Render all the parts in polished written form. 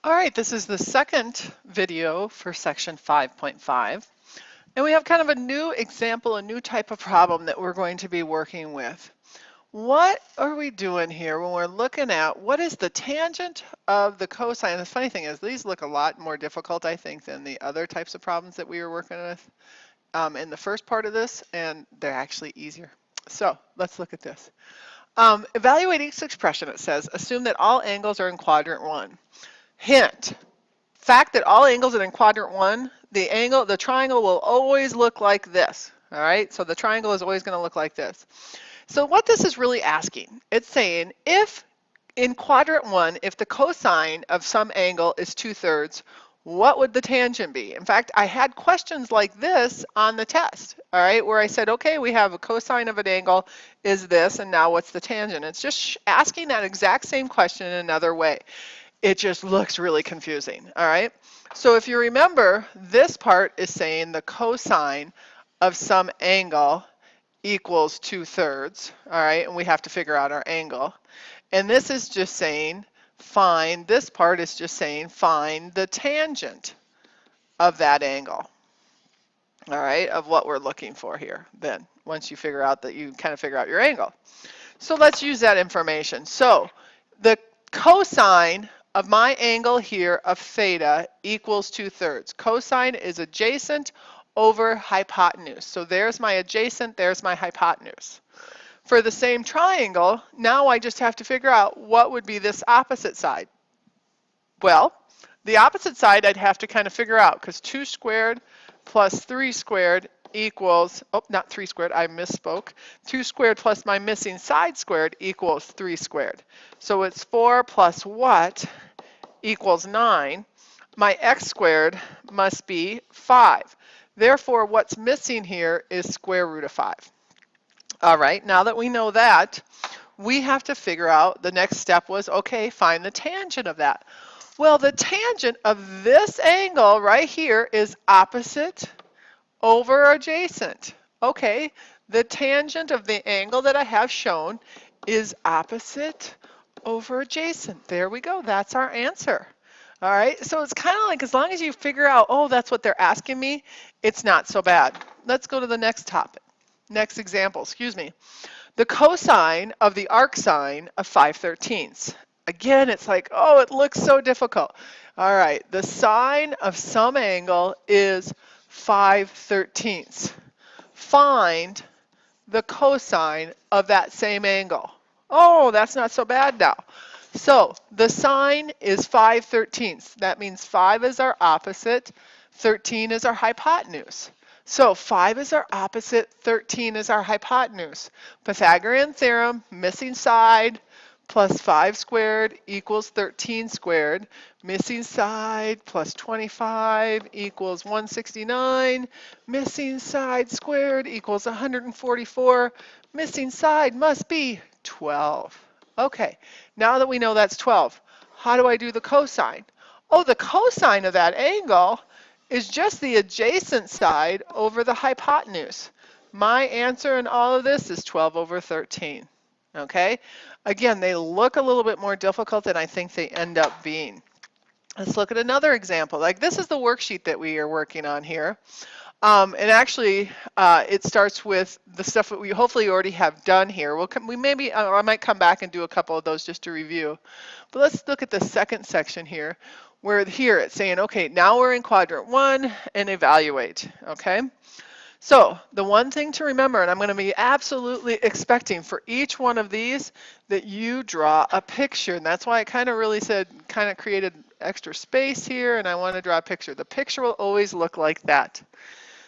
All right, this is the second video for section 5.5, and we have kind of a new example, a new type of problem that we're going to be working with. What are we doing here when we're looking at what is the tangent of the cosine? The funny thing is these look a lot more difficult, I think, than the other types of problems that we were working with in the first part of this, and they're actually easier. So let's look at this. Evaluate each expression, it says, assume that all angles are in quadrant 1. Hint, fact that all angles are in quadrant 1, the triangle will always look like this. All right, so the triangle is always going to look like this. So what this is really asking, it's saying if in quadrant 1, if the cosine of some angle is 2/3, what would the tangent be? In fact, I had questions like this on the test, all right, where I said, okay, we have a cosine of an angle is this, and now what's the tangent? It's just asking that exact same question in another way. It just looks really confusing, all right? So if you remember, this part is saying the cosine of some angle equals 2/3, all right? And we have to figure out our angle. And this is just saying this part is just saying find the tangent of that angle, all right, of what we're looking for here then, once you figure out that you kind of figure out your angle. So let's use that information. So the cosine of my angle here of theta equals 2/3. Cosine is adjacent over hypotenuse. So there's my adjacent, there's my hypotenuse. For the same triangle, now I just have to figure out what would be this opposite side. Well, the opposite side I'd have to kind of figure out because 2 squared plus 3 squared equals, oh, not 3 squared, I misspoke. 2 squared plus my missing side squared equals 3 squared. So it's 4 plus what equals 9. My x squared must be 5. Therefore, what's missing here is square root of 5. All right, now that we know that, we have to figure out, the next step was, okay, find the tangent of that. Well, the tangent of this angle right here is opposite over adjacent. Okay, the tangent of the angle that I have shown is opposite over adjacent. There we go, that's our answer. All right, so it's kind of like as long as you figure out, oh, that's what they're asking me, it's not so bad. Let's go to the next topic. Next example, excuse me. The cosine of the arcsine of 5/13. Again, it's like, oh, it looks so difficult. All right, the sine of some angle is 5/13. Find the cosine of that same angle. Oh, that's not so bad now. So the sine is 5/13. That means 5 is our opposite, 13 is our hypotenuse. So 5 is our opposite, 13 is our hypotenuse. Pythagorean theorem, missing side plus 5 squared equals 13 squared. Missing side plus 25 equals 169. Missing side squared equals 144. Missing side must be 12. Okay, now that we know that's 12, how do I do the cosine? Oh, the cosine of that angle is just the adjacent side over the hypotenuse. My answer in all of this is 12 over 13. Okay? Again, they look a little bit more difficult than I think they end up being. Let's look at another example. Like this is the worksheet that we are working on here. And actually, it starts with the stuff that we hopefully already have done here. I might come back and do a couple of those just to review. But let's look at the second section here, where here it's saying, okay, now we're in quadrant 1 and evaluate, okay? So the one thing to remember, and I'm going to be absolutely expecting for each one of these that you draw a picture. And that's why I kind of really said, kind of created extra space here, and I want to draw a picture. The picture will always look like that.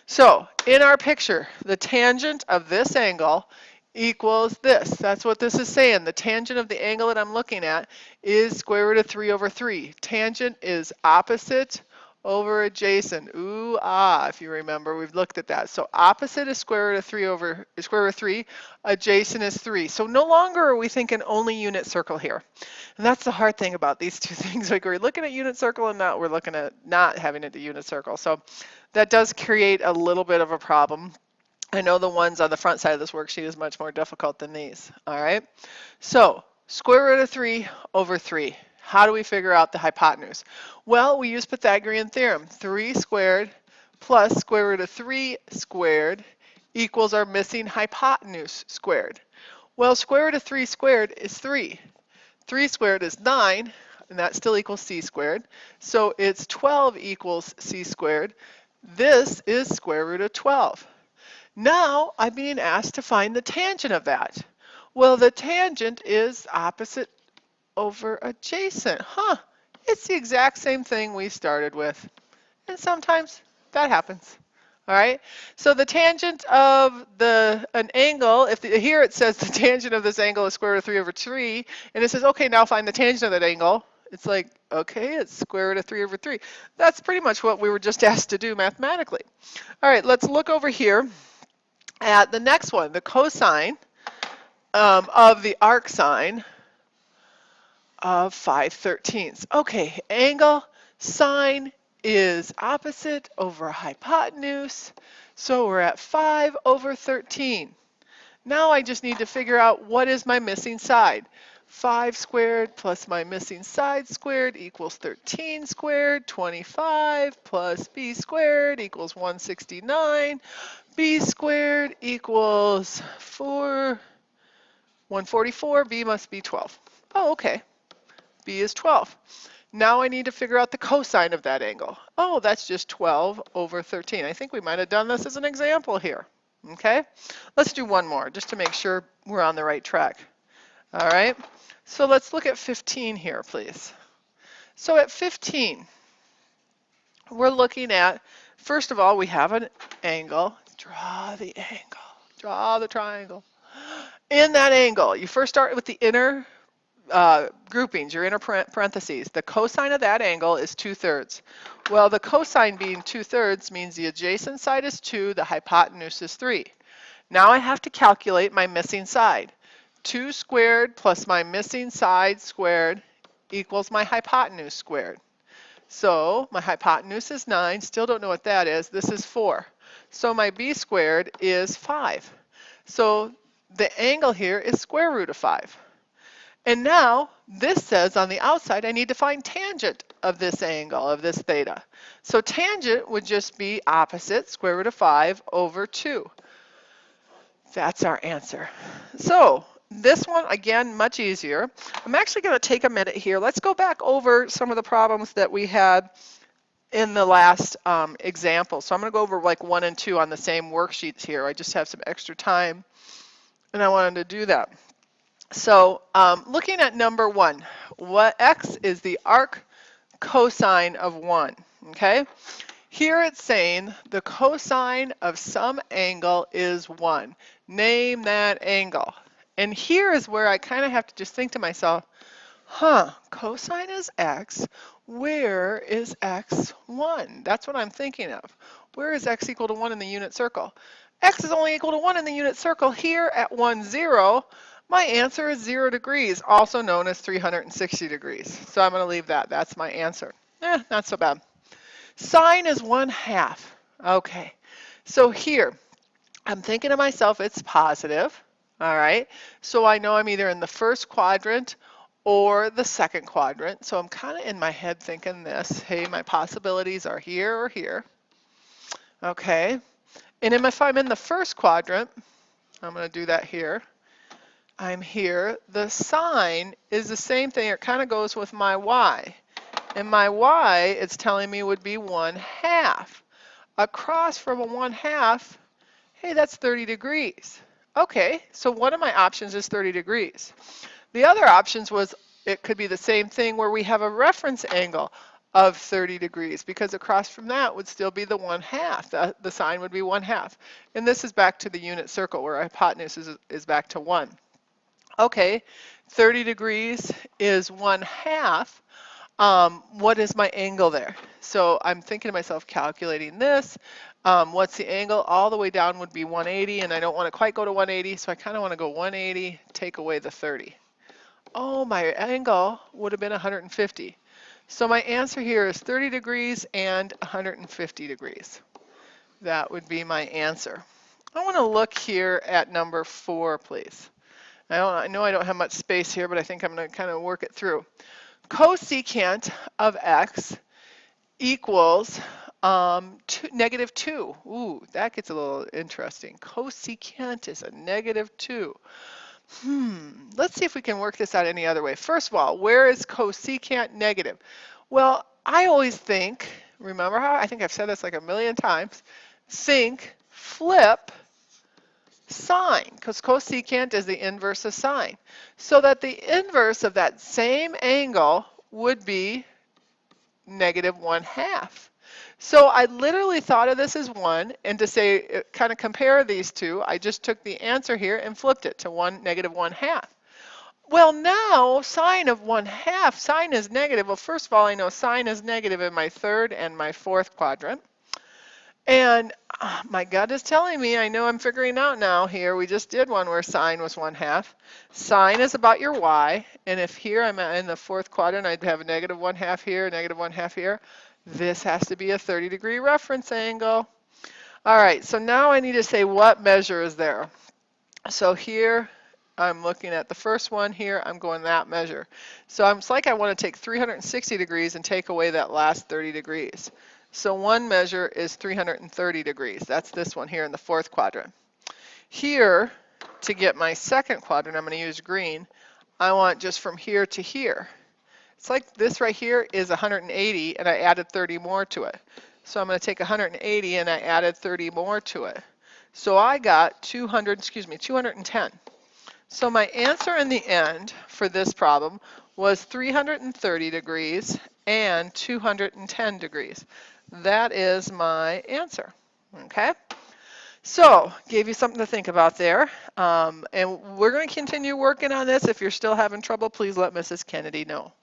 So in our picture, the tangent of this angle equals this. That's what this is saying. The tangent of the angle that I'm looking at is square root of 3 over 3. Tangent is opposite over adjacent. Ooh, ah, if you remember, we've looked at that. So opposite is square root of 3 over square root of 3. Adjacent is 3. So no longer are we thinking only unit circle here. And that's the hard thing about these two things. Like we're looking at unit circle and now we're looking at not having it to unit circle. So that does create a little bit of a problem. I know the ones on the front side of this worksheet is much more difficult than these. All right. So square root of 3 over 3. How do we figure out the hypotenuse? Well, we use Pythagorean theorem. 3 squared plus square root of 3 squared equals our missing hypotenuse squared. Well, square root of 3 squared is 3. 3 squared is 9, and that still equals c squared. So it's 12 equals c squared. This is square root of 12. Now I'm being asked to find the tangent of that. Well, the tangent is opposite over adjacent. It's the exact same thing we started with. And sometimes that happens. All right, so the tangent of an angle, here it says the tangent of this angle is square root of 3 over 3, and it says, okay, now find the tangent of that angle. It's like, okay, it's square root of 3 over 3. That's pretty much what we were just asked to do mathematically. All right, let's look over here at the next one, the cosine of the arc sine of 5/13. Okay, angle, sine is opposite over hypotenuse. So we're at 5/13. Now I just need to figure out what is my missing side. 5 squared plus my missing side squared equals 13 squared. 25 plus b squared equals 169. B squared equals 144. B must be 12. Oh, okay. B is 12. Now I need to figure out the cosine of that angle. Oh, that's just 12/13. I think we might have done this as an example here. Okay, let's do one more just to make sure we're on the right track. All right, so let's look at 15 here, please. So at 15, we're looking at, first of all, we have an angle. Draw the angle. Draw the triangle. In that angle, you first start with the inner groupings, your inner parentheses. The cosine of that angle is 2/3. Well, the cosine being 2/3 means the adjacent side is 2, the hypotenuse is 3. Now I have to calculate my missing side. 2 squared plus my missing side squared equals my hypotenuse squared. So my hypotenuse is 9, still don't know what that is. This is 4. So my b squared is 5. So the angle here is square root of 5. And now this says on the outside I need to find tangent of this angle, of this theta. So tangent would just be opposite square root of 5 over 2. That's our answer. So this one, again, much easier. I'm actually going to take a minute here. Let's go back over some of the problems that we had in the last example. So I'm going to go over like 1 and 2 on the same worksheets here. I just have some extra time and I wanted to do that. So looking at number 1, what x is the arc cosine of 1, okay? Here it's saying the cosine of some angle is 1. Name that angle. And here is where I kind of have to just think to myself, cosine is x, where is x 1? That's what I'm thinking of. Where is x equal to 1 in the unit circle? X is only equal to 1 in the unit circle here at 1, 0. My answer is 0 degrees, also known as 360 degrees. So I'm going to leave that. That's my answer. Not so bad. Sine is 1/2. Okay, so here, I'm thinking to myself it's positive. All right, so I know I'm either in the first quadrant or the second quadrant. So I'm kind of in my head thinking this, hey, my possibilities are here or here. Okay, and if I'm in the first quadrant, I'm going to do that here. I'm here. The sine is the same thing. It kind of goes with my y. And my y, it's telling me, would be 1/2. Across from a 1/2, hey, that's 30 degrees. Okay, so one of my options is 30 degrees. The other options was it could be the same thing where we have a reference angle of 30 degrees because across from that would still be the 1/2. The sine would be 1/2. And this is back to the unit circle where hypotenuse is back to 1. Okay, 30 degrees is 1/2. What is my angle there? So I'm thinking to myself, calculating this. What's the angle? All the way down would be 180, and I don't want to quite go to 180, so I kind of want to go 180, take away the 30. Oh, my angle would have been 150. So my answer here is 30 degrees and 150 degrees. That would be my answer. I want to look here at number 4, please. I know I don't have much space here, but I think I'm going to kind of work it through. Cosecant of x equals negative 2. Ooh, that gets a little interesting. Cosecant is a negative 2. Let's see if we can work this out any other way. First of all, where is cosecant negative? Well, I always think, remember how I think I've said this like a million times, think, flip, sine, because cosecant is the inverse of sine. So that the inverse of that same angle would be negative 1/2. So I literally thought of this as 1, and to say, kind of compare these two, I just took the answer here and flipped it to negative 1/2. Well, now sine of 1/2, sine is negative. Well, first of all, I know sine is negative in my third and my fourth quadrant. And my gut is telling me, I know I'm figuring out now here, we just did one where sine was 1/2. Sine is about your y, and if here I'm in the fourth quadrant, I'd have a negative 1/2 here, negative 1/2 here. This has to be a 30-degree reference angle. All right, so now I need to say what measure is there. So here I'm looking at the first one here, I'm going that measure. So it's like I want to take 360 degrees and take away that last 30 degrees. So one measure is 330 degrees. That's this one here in the fourth quadrant. Here, to get my second quadrant, I'm going to use green. I want just from here to here. It's like this right here is 180 and I added 30 more to it. So I'm going to take 180 and I added 30 more to it. So I got 210. So my answer in the end for this problem was 330 degrees and 210 degrees. That is my answer. Okay? So, gave you something to think about there. And we're going to continue working on this. If you're still having trouble, please let Mrs. Kennedy know.